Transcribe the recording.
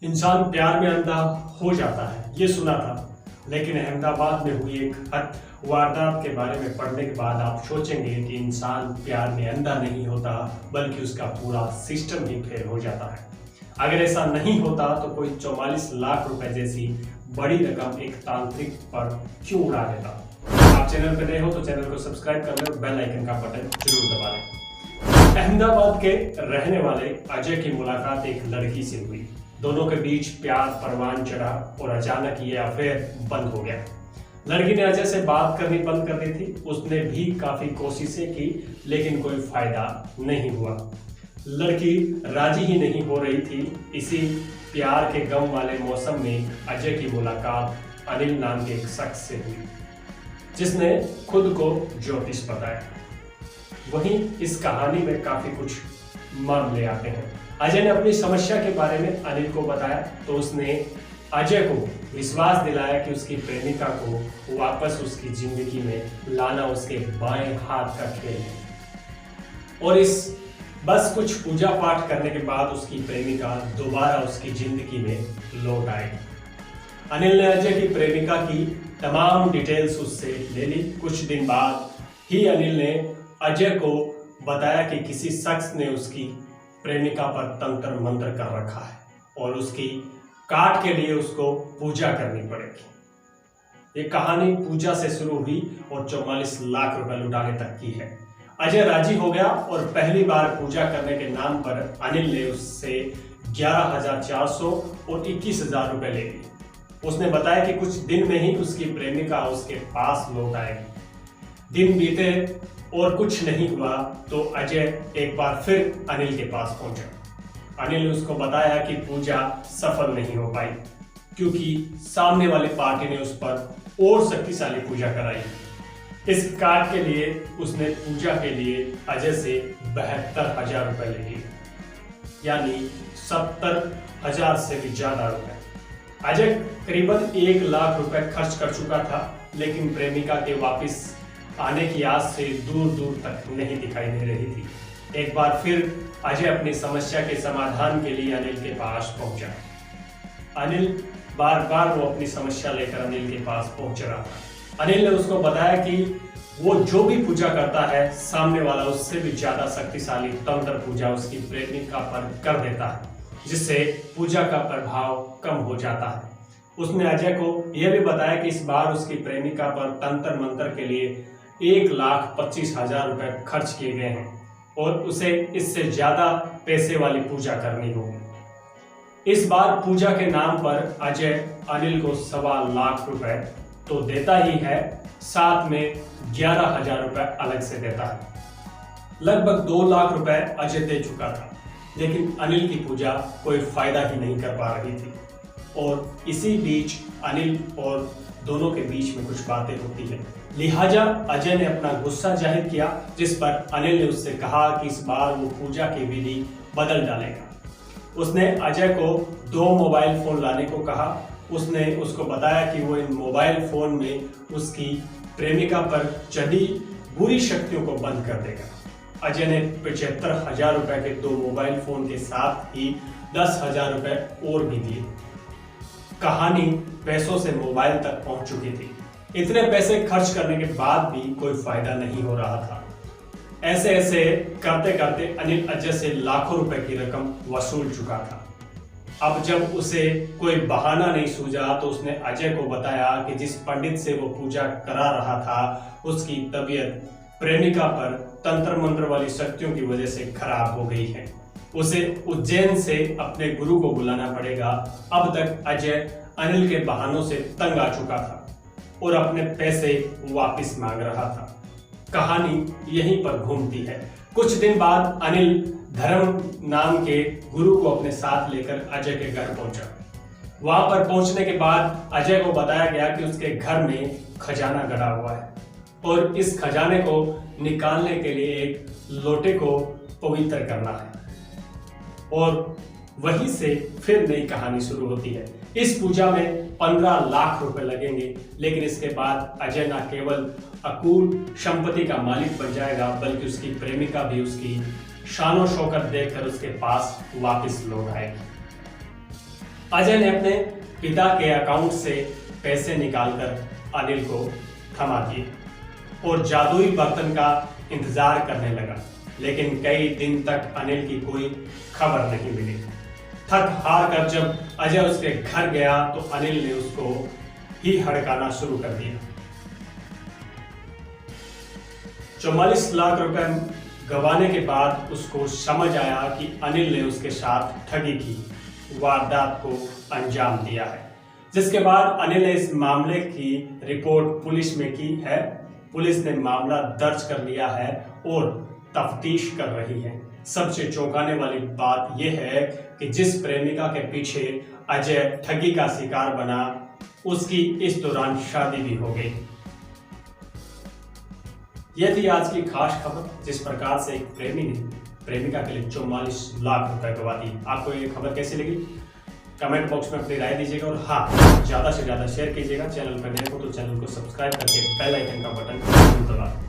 इंसान प्यार में अंधा हो जाता है, ये सुना था। लेकिन अहमदाबाद में हुई एक वारदात के बारे में पढ़ने के बाद आप सोचेंगे कि इंसान प्यार में अंधा नहीं होता, बल्कि उसका पूरा सिस्टम ही फेल हो जाता है। अगर ऐसा नहीं होता तो कोई 44 लाख रुपए जैसी बड़ी रकम एक तांत्रिक पर क्यों उड़ा देता। आप चैनल पर नए हो तो चैनल को सब्सक्राइब कर लें और बेल आइकन का बटन जरूर दबा लें। अहमदाबाद के रहने वाले अजय की मुलाकात एक लड़की से हुई। दोनों के बीच प्यार परवान चढ़ा और अचानक ये अफेयर बंद हो गया। लड़की ने अजय से बात करनी बंद कर दी थी। उसने भी काफी कोशिशें की, लेकिन कोई फायदा नहीं हुआ। लड़की राजी ही नहीं हो रही थी। इसी प्यार के गम वाले मौसम में अजय की मुलाकात अनिल नाम के एक शख्स से हुई, जिसने खुद को ज्योतिष बताया। वहीं इस कहानी में काफी कुछ मामले आते हैं। अजय ने अपनी समस्या के बारे में अनिल को बताया तो उसने अजय को विश्वास दिलाया कि उसकी प्रेमिका को वापस उसकी जिंदगी में लाना उसके बाएं हाथ का खेल है और इस बस कुछ पूजा पाठ करने के बाद उसकी प्रेमिका दोबारा उसकी जिंदगी में लौट आएगी। अनिल ने अजय की प्रेमिका की तमाम डिटेल्स उससे ले ली। कुछ दिन बाद ही अनिल ने अजय को बताया कि किसी शख्स ने उसकी प्रेमिका पर तंत्र मंत्र कर रखा है और उसकी काट के लिए उसको पूजा करनी पड़ेगी। ये कहानी पूजा से शुरू हुई और 44 लाख रुपए लुटाने तक की है। अजय राजी हो गया और पहली बार पूजा करने के नाम पर अनिल ने उससे 11,400 और 21,000 रुपए ले लिए। उसने बताया कि कुछ दिन में ही उसकी प्रेमिका उसके पास लौट आएगी। दिन बीते और कुछ नहीं हुआ तो अजय एक बार फिर अनिल के पास पहुंचा। अनिल ने उसको बताया कि पूजा सफल नहीं हो पाई क्योंकि सामने वाली पार्टी ने उस पर और शक्तिशाली पूजा कराई। इस कार्ड के लिए उसने पूजा के लिए अजय से 72,000 रुपए ले लिए, यानी 70,000 से भी ज्यादा रुपए। अजय करीबन 1 लाख रुपए खर्च कर चुका था, लेकिन प्रेमिका के वापस आने की आस से दूर दूर तक नहीं दिखाई दे रही थी। एक बार फिर अजय अपनी समस्या के समाधान के लिए अनिल के पास पहुंचा। अनिल बार बार वो अपनी समस्या लेकर अनिल के पास पहुंच रहा था। अनिल ने उसको बताया कि वो जो भी पूजा करता है, सामने वाला उससे भी ज्यादा शक्तिशाली तंत्र पूजा उसकी प्रेमिका पर कर देता है, जिससे पूजा का प्रभाव कम हो जाता है। उसने अजय को यह भी बताया कि इस बार उसकी प्रेमिका पर तंत्र मंत्र के लिए 1,25,000 रुपए खर्च किए गए हैं और उसे इससे ज्यादा पैसे वाली पूजा करनी होगी। इस बार पूजा के नाम पर अजय अनिल को 1.25 लाख रुपए तो देता ही है, साथ में 11,000 रुपए अलग से देता है। लगभग 2 लाख रुपए अजय दे चुका था, लेकिन अनिल की पूजा कोई फायदा ही नहीं कर पा रही थी और इसी बीच अनिल और दोनों के बीच में कुछ बातें होती है। लिहाजा अजय ने अपना गुस्सा जाहिर किया, जिस पर अनिल ने उससे कहा कि इस बार वो पूजा की विधि बदल डालेगा। उसने अजय को 2 मोबाइल फोन लाने को कहा। उसने उसको बताया कि वो इन मोबाइल फोन में उसकी प्रेमिका पर चढ़ी बुरी शक्तियों को बंद कर देगा। अजय ने 75,000 रुपए के 2 मोबाइल फोन के साथ ही 10,000 रुपए और भी दिए। कहानी पैसों से मोबाइल तक पहुंच चुकी थी। इतने पैसे खर्च करने के बाद भी कोई फायदा नहीं हो रहा था। ऐसे ऐसे करते करते अनिल अजय से लाखों रुपए की रकम वसूल चुका था। अब जब उसे कोई बहाना नहीं सूझा तो उसने अजय को बताया कि जिस पंडित से वो पूजा करा रहा था, उसकी तबीयत प्रेमिका पर तंत्र मंत्र वाली शक्तियों की वजह से खराब हो गई है। उसे उज्जैन से अपने गुरु को बुलाना पड़ेगा। अब तक अजय अनिल के बहानों से तंग आ चुका था और अपने पैसे वापस मांग रहा था। कहानी यहीं पर घूमती है। कुछ दिन बाद अनिल धर्म नाम के गुरु को अपने साथ लेकर अजय के घर पहुंचा। वहां पर पहुंचने के बाद अजय को बताया गया कि उसके घर में खजाना गड़ा हुआ है और इस खजाने को निकालने के लिए एक लोटे को पवित्र करना है और वहीं से फिर नई कहानी शुरू होती है। इस पूजा में 15 लाख रुपए लगेंगे, लेकिन इसके बाद अजय न केवल अकूल संपत्ति का मालिक बन जाएगा, बल्कि उसकी प्रेमिका भी उसकी शानो शौकत देखकर उसके पास वापस लौट आएगी। अजय ने अपने पिता के अकाउंट से पैसे निकालकर अनिल को थमा दिए और जादुई बर्तन का इंतजार करने लगा, लेकिन कई दिन तक अनिल की कोई खबर नहीं मिली। थक हार कर जब अजय उसके घर गया तो अनिल ने उसको ही हड़काना शुरू कर दिया। 44 लाख रुपए गंवाने के बाद उसको समझ आया कि अनिल ने उसके साथ ठगी की वारदात को अंजाम दिया है, जिसके बाद अनिल ने इस मामले की रिपोर्ट पुलिस में की है। पुलिस ने मामला दर्ज कर लिया है और तफ्तीश कर रही है। सबसे चौंकाने वाली बात यह है कि जिस प्रेमिका के पीछे अजय ठगी का शिकार बना, उसकी इस दौरान शादी भी हो गई। यह थी आज की खास खबर, जिस प्रकार से एक प्रेमी ने प्रेमिका के लिए 44 लाख रुपए गवा दी। आपको ये खबर कैसी लगी? कमेंट बॉक्स में अपनी राय दीजिएगा और हाँ, ज़्यादा से ज़्यादा शेयर कीजिएगा। चैनल पर नए हो तो चैनल को सब्सक्राइब करके बेल आइकन का बटन जरूर दबाएं।